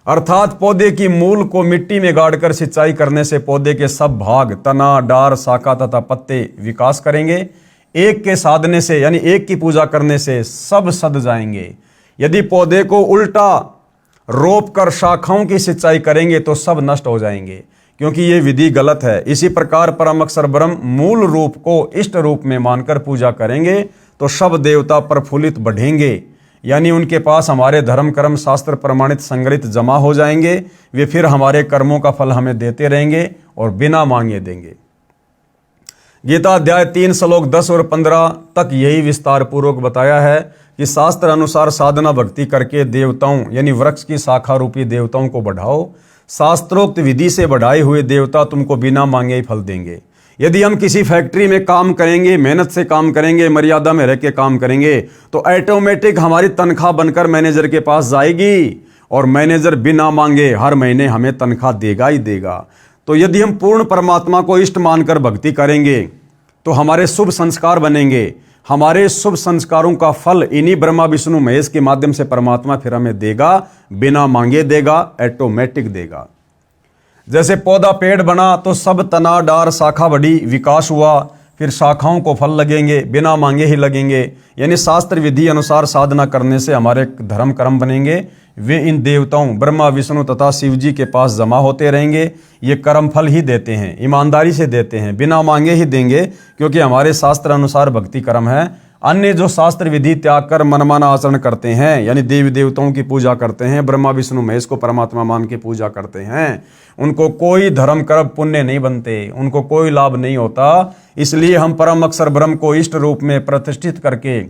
अर्थात पौधे की मूल को मिट्टी में गाड़कर सिंचाई करने से पौधे के सब भाग, तना, डार, शाखा तथा पत्ते विकास करेंगे। एक के साधने से यानी एक की पूजा करने से सब सद जाएंगे। यदि पौधे को उल्टा रोप कर शाखाओं की सिंचाई करेंगे तो सब नष्ट हो जाएंगे, क्योंकि ये विधि गलत है। इसी प्रकार परम अक्षर ब्रह्म मूल रूप को इष्ट रूप में मानकर पूजा करेंगे तो सब देवता प्रफुल्लित बढ़ेंगे, यानी उनके पास हमारे धर्म कर्म शास्त्र प्रमाणित संग्रहित जमा हो जाएंगे। वे फिर हमारे कर्मों का फल हमें देते रहेंगे और बिना मांगे देंगे। गीता अध्याय 3 श्लोक 10 और 15 तक यही विस्तार पूर्वक बताया है कि शास्त्र अनुसार साधना भक्ति करके देवताओं यानी वृक्ष की शाखा रूपी देवताओं को बढ़ाओ। शास्त्रोक्त विधि से बढ़ाए हुए देवता तुमको बिना मांगे ही फल देंगे। यदि हम किसी फैक्ट्री में काम करेंगे, मेहनत से काम करेंगे, मर्यादा में रह के काम करेंगे, तो ऑटोमेटिक हमारी तनख्वाह बनकर मैनेजर के पास जाएगी और मैनेजर बिना मांगे हर महीने हमें तनख्वाह देगा ही देगा। तो यदि हम पूर्ण परमात्मा को इष्ट मानकर भक्ति करेंगे तो हमारे शुभ संस्कार बनेंगे। हमारे शुभ संस्कारों का फल इन्हीं ब्रह्मा विष्णु महेश के माध्यम से परमात्मा फिर हमें देगा, बिना मांगे देगा, ऑटोमेटिक देगा। जैसे पौधा पेड़ बना तो सब तना, डार, शाखा बढ़ी, विकास हुआ, फिर शाखाओं को फल लगेंगे, बिना मांगे ही लगेंगे। यानी शास्त्र विधि अनुसार साधना करने से हमारे धर्म कर्म बनेंगे। वे इन देवताओं ब्रह्मा विष्णु तथा शिव जी के पास जमा होते रहेंगे। ये कर्म फल ही देते हैं, ईमानदारी से देते हैं, बिना मांगे ही देंगे, क्योंकि हमारे शास्त्र अनुसार भक्ति कर्म है। अन्य जो शास्त्र विधि त्याग कर मनमाना आचरण करते हैं, यानी देवी देवताओं की पूजा करते हैं, ब्रह्मा विष्णु महेश को परमात्मा मान के पूजा करते हैं, उनको कोई धर्म कर्म पुण्य नहीं बनते, उनको कोई लाभ नहीं होता। इसलिए हम परम अक्षर ब्रह्म को इष्ट रूप में प्रतिष्ठित करके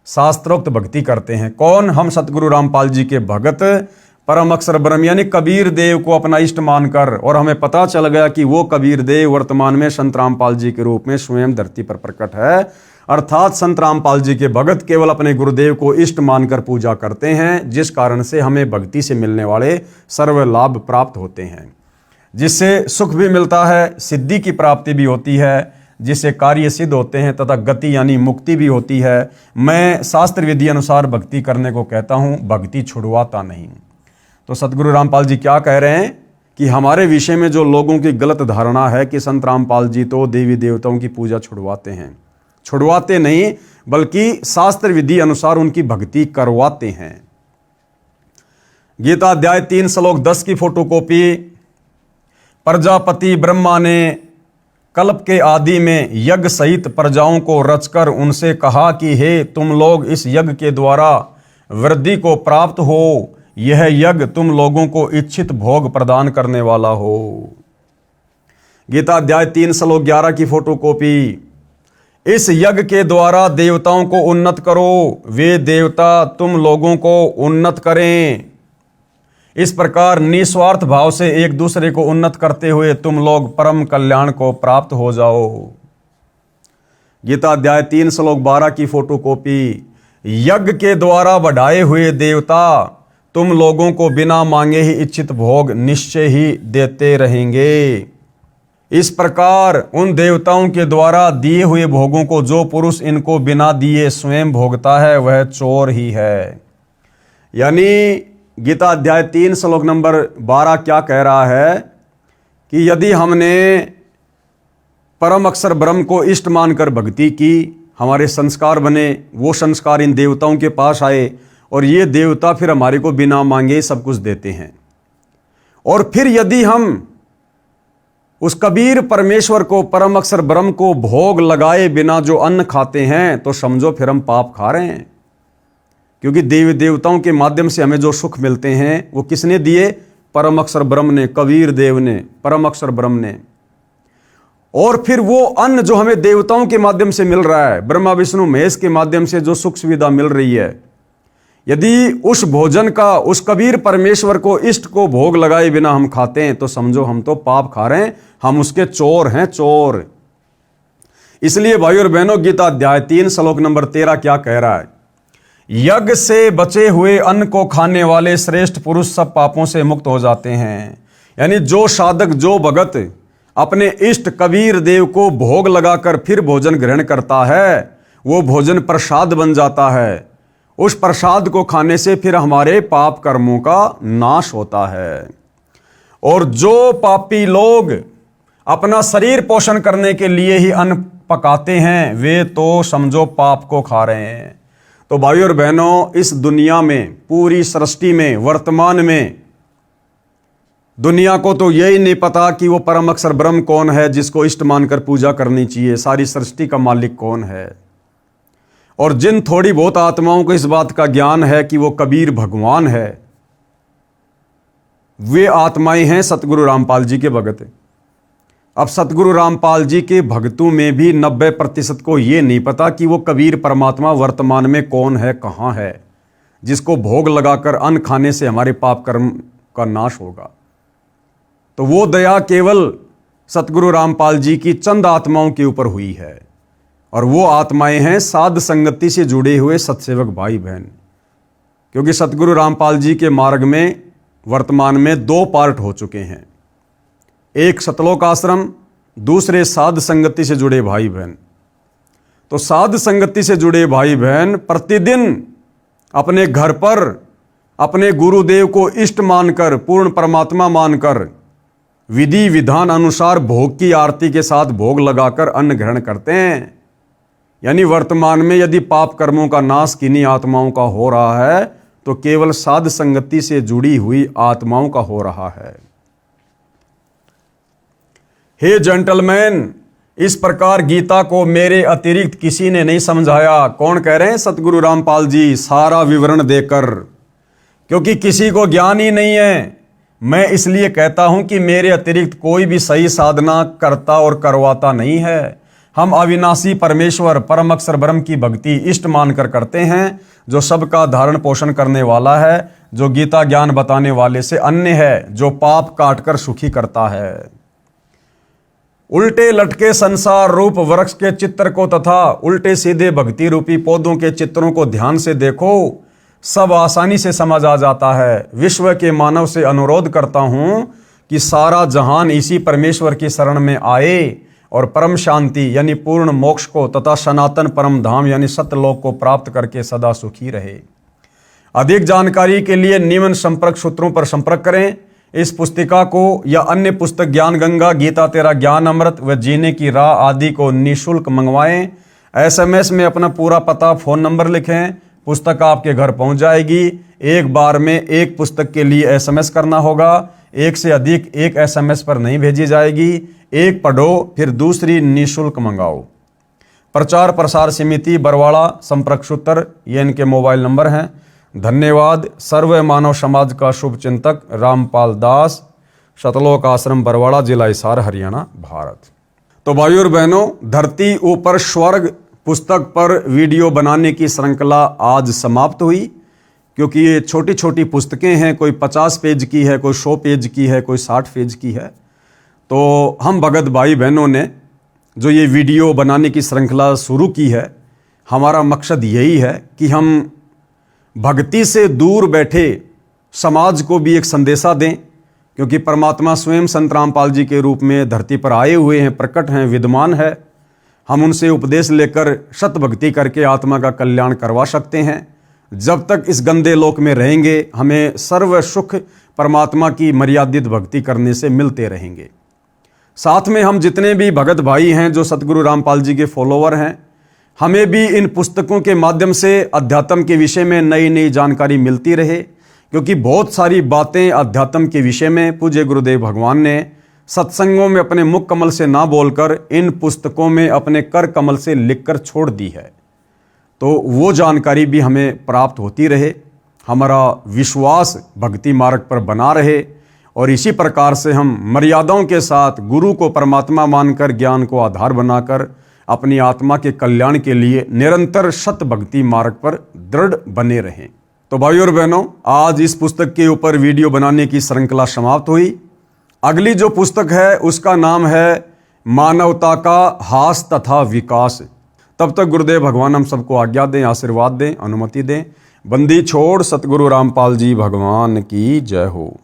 शास्त्रोक्त भक्ति करते हैं। कौन? हम सतगुरु रामपाल जी के भगत परम अक्षर ब्रह्म यानी कबीर देव को अपना इष्ट मानकर, और हमें पता चल गया कि वो कबीर देव वर्तमान में संत रामपाल जी के रूप में स्वयं धरती पर प्रकट है। अर्थात संत रामपाल जी के भगत केवल अपने गुरुदेव को इष्ट मानकर पूजा करते हैं, जिस कारण से हमें भक्ति से मिलने वाले सर्व लाभ प्राप्त होते हैं, जिससे सुख भी मिलता है, सिद्धि की प्राप्ति भी होती है, जिससे कार्य सिद्ध होते हैं तथा गति यानी मुक्ति भी होती है। मैं शास्त्र विधि अनुसार भक्ति करने को कहता हूँ, भक्ति छुड़वाता नहीं। तो सतगुरु रामपाल जी क्या कह रहे हैं कि हमारे विषय में जो लोगों की गलत धारणा है कि संत रामपाल जी तो देवी देवताओं की पूजा छुड़वाते हैं, छुड़वाते नहीं बल्कि शास्त्र विधि अनुसार उनकी भक्ति करवाते हैं। गीता अध्याय 3 श्लोक 10 की फोटोकॉपी प्रजापति ब्रह्मा ने कल्प के आदि में यज्ञ सहित प्रजाओं को रचकर उनसे कहा कि हे तुम लोग इस यज्ञ के द्वारा वृद्धि को प्राप्त हो, यह यज्ञ तुम लोगों को इच्छित भोग प्रदान करने वाला हो। गीता अध्याय 3 श्लोक 11 की फोटोकॉपी। इस यज्ञ के द्वारा देवताओं को उन्नत करो, वे देवता तुम लोगों को उन्नत करें। इस प्रकार निस्वार्थ भाव से एक दूसरे को उन्नत करते हुए तुम लोग परम कल्याण को प्राप्त हो जाओ। गीता अध्याय 3 श्लोक 12 की फोटोकॉपी। यज्ञ के द्वारा बढ़ाए हुए देवता तुम लोगों को बिना मांगे ही इच्छित भोग निश्चय ही देते रहेंगे। इस प्रकार उन देवताओं के द्वारा दिए हुए भोगों को जो पुरुष इनको बिना दिए स्वयं भोगता है वह चोर ही है। यानी गीता अध्याय 3 श्लोक नंबर 12 क्या कह रहा है कि यदि हमने परम अक्षर ब्रह्म को इष्ट मानकर भक्ति की, हमारे संस्कार बने, वो संस्कार इन देवताओं के पास आए और ये देवता फिर हमारे को बिना मांगे सब कुछ देते हैं। और फिर यदि हम उस कबीर परमेश्वर को, परम अक्षर ब्रह्म को भोग लगाए बिना जो अन्न खाते हैं तो समझो फिर हम पाप खा रहे हैं। क्योंकि देवी देवताओं के माध्यम से हमें जो सुख मिलते हैं वो किसने दिए? परम अक्षर ब्रह्म ने, कबीर देव ने, परम अक्षर ब्रह्म ने। और फिर वो अन्न जो हमें देवताओं के माध्यम से मिल रहा है, ब्रह्मा विष्णु महेश के माध्यम से जो सुख सुविधा मिल रही है, यदि उस भोजन का उस कबीर परमेश्वर को, इष्ट को भोग लगाए बिना हम खाते हैं तो समझो हम तो पाप खा रहे हैं, हम उसके चोर हैं, चोर। इसलिए भाई और बहनों, गीता अध्याय 3 श्लोक नंबर 13 क्या कह रहा है? यज्ञ से बचे हुए अन्न को खाने वाले श्रेष्ठ पुरुष सब पापों से मुक्त हो जाते हैं। यानी जो साधक, जो भगत अपने इष्ट कबीर देव को भोग लगाकर फिर भोजन ग्रहण करता है, वो भोजन प्रसाद बन जाता है। उस प्रसाद को खाने से फिर हमारे पाप कर्मों का नाश होता है। और जो पापी लोग अपना शरीर पोषण करने के लिए ही अन्न पकाते हैं, वे तो समझो पाप को खा रहे हैं। तो भाई और बहनों, इस दुनिया में, पूरी सृष्टि में, वर्तमान में दुनिया को तो यही नहीं पता कि वो परम अक्षर ब्रह्म कौन है जिसको इष्ट मानकर पूजा करनी चाहिए, सारी सृष्टि का मालिक कौन है। और जिन थोड़ी बहुत आत्माओं को इस बात का ज्ञान है कि वो कबीर भगवान है, वे आत्माएं हैं सतगुरु रामपाल जी के भगत। अब सतगुरु रामपाल जी के भक्तों में भी 90% को ये नहीं पता कि वो कबीर परमात्मा वर्तमान में कौन है, कहाँ है, जिसको भोग लगाकर अन्न खाने से हमारे पाप कर्म का नाश होगा। तो वो दया केवल सतगुरु रामपाल जी की चंद आत्माओं के ऊपर हुई है। और वो आत्माएं हैं साध संगति से जुड़े हुए सत्सेवक भाई बहन। क्योंकि सतगुरु रामपाल जी के मार्ग में वर्तमान में 2 पार्ट हो चुके हैं, एक सतलोक आश्रम, दूसरे साध संगति से जुड़े भाई बहन। तो साध संगति से जुड़े भाई बहन प्रतिदिन अपने घर पर अपने गुरुदेव को इष्ट मानकर, पूर्ण परमात्मा मानकर, विधि विधान अनुसार भोग की आरती के साथ भोग लगाकर अन्न ग्रहण करते हैं। यानी वर्तमान में यदि पाप कर्मों का नाश किन्हीं आत्माओं का हो रहा है तो केवल साध संगति से जुड़ी हुई आत्माओं का हो रहा है। हे जेंटलमैन, इस प्रकार गीता को मेरे अतिरिक्त किसी ने नहीं समझाया। कौन कह रहे हैं? सतगुरु रामपाल जी, सारा विवरण देकर। क्योंकि किसी को ज्ञान ही नहीं है। मैं इसलिए कहता हूं कि मेरे अतिरिक्त कोई भी सही साधना करता और करवाता नहीं है। हम अविनाशी परमेश्वर परम अक्षर ब्रह्म की भक्ति इष्ट मानकर करते हैं, जो सबका धारण पोषण करने वाला है, जो गीता ज्ञान बताने वाले से अन्य है, जो पाप काटकर सुखी करता है। उल्टे लटके संसार रूप वृक्ष के चित्र को तथा उल्टे सीधे भक्ति रूपी पौधों के चित्रों को ध्यान से देखो, सब आसानी से समझ आ जाता है। विश्व के मानव से अनुरोध करता हूं कि सारा जहान इसी परमेश्वर की शरण में आए और परम शांति यानी पूर्ण मोक्ष को तथा सनातन परम धाम यानी सत्यलोक को प्राप्त करके सदा सुखी रहे। अधिक जानकारी के लिए निम्न संपर्क सूत्रों पर संपर्क करें। इस पुस्तिका को या अन्य पुस्तक ज्ञान गंगा, गीता तेरा ज्ञान अमृत व जीने की राह आदि को निःशुल्क मंगवाएं। SMS में अपना पूरा पता, फ़ोन नंबर लिखें, पुस्तक आपके घर पहुंच जाएगी। एक बार में एक पुस्तक के लिए SMS करना होगा, एक से अधिक एक SMS पर नहीं भेजी जाएगी। एक पढ़ो फिर दूसरी निःशुल्क मंगाओ। प्रचार प्रसार समिति बरवाड़ा, संपर्क सूत्र ये इनके मोबाइल नंबर हैं। धन्यवाद। सर्व मानव समाज का शुभ चिंतक रामपाल दास, शतलोक आश्रम बरवाड़ा, जिला हिसार, हरियाणा, भारत। तो भाइयों और बहनों, धरती ऊपर स्वर्ग पुस्तक पर वीडियो बनाने की श्रृंखला आज समाप्त हुई, क्योंकि ये छोटी छोटी पुस्तकें हैं, कोई 50 पेज की है, कोई 100 पेज की है, कोई 60 पेज की है। तो हम भगत भाई बहनों ने जो ये वीडियो बनाने की श्रृंखला शुरू की है, हमारा मकसद यही है कि हम भक्ति से दूर बैठे समाज को भी एक संदेशा दें, क्योंकि परमात्मा स्वयं संत रामपाल जी के रूप में धरती पर आए हुए हैं, प्रकट हैं, विद्यमान है। हम उनसे उपदेश लेकर सत भक्ति करके आत्मा का कल्याण करवा सकते हैं। जब तक इस गंदे लोक में रहेंगे, हमें सर्व सुख परमात्मा की मर्यादित भक्ति करने से मिलते रहेंगे। साथ में हम जितने भी भगत भाई हैं जो सतगुरु रामपाल जी के फॉलोवर हैं, हमें भी इन पुस्तकों के माध्यम से अध्यात्म के विषय में नई नई जानकारी मिलती रहे, क्योंकि बहुत सारी बातें अध्यात्म के विषय में पूज्य गुरुदेव भगवान ने सत्संगों में अपने मुख कमल से ना बोलकर इन पुस्तकों में अपने कर कमल से लिखकर छोड़ दी है। तो वो जानकारी भी हमें प्राप्त होती रहे, हमारा विश्वास भक्ति मार्ग पर बना रहे, और इसी प्रकार से हम मर्यादाओं के साथ गुरु को परमात्मा मानकर, ज्ञान को आधार बनाकर अपनी आत्मा के कल्याण के लिए निरंतर सत भक्ति मार्ग पर दृढ़ बने रहें। तो भाइयों और बहनों, आज इस पुस्तक के ऊपर वीडियो बनाने की श्रृंखला समाप्त हुई। अगली जो पुस्तक है उसका नाम है मानवता का हास तथा विकास। तब तक गुरुदेव भगवान हम सबको आज्ञा दें, आशीर्वाद दें, अनुमति दें। बंदी छोड़ सतगुरु रामपाल जी भगवान की जय हो।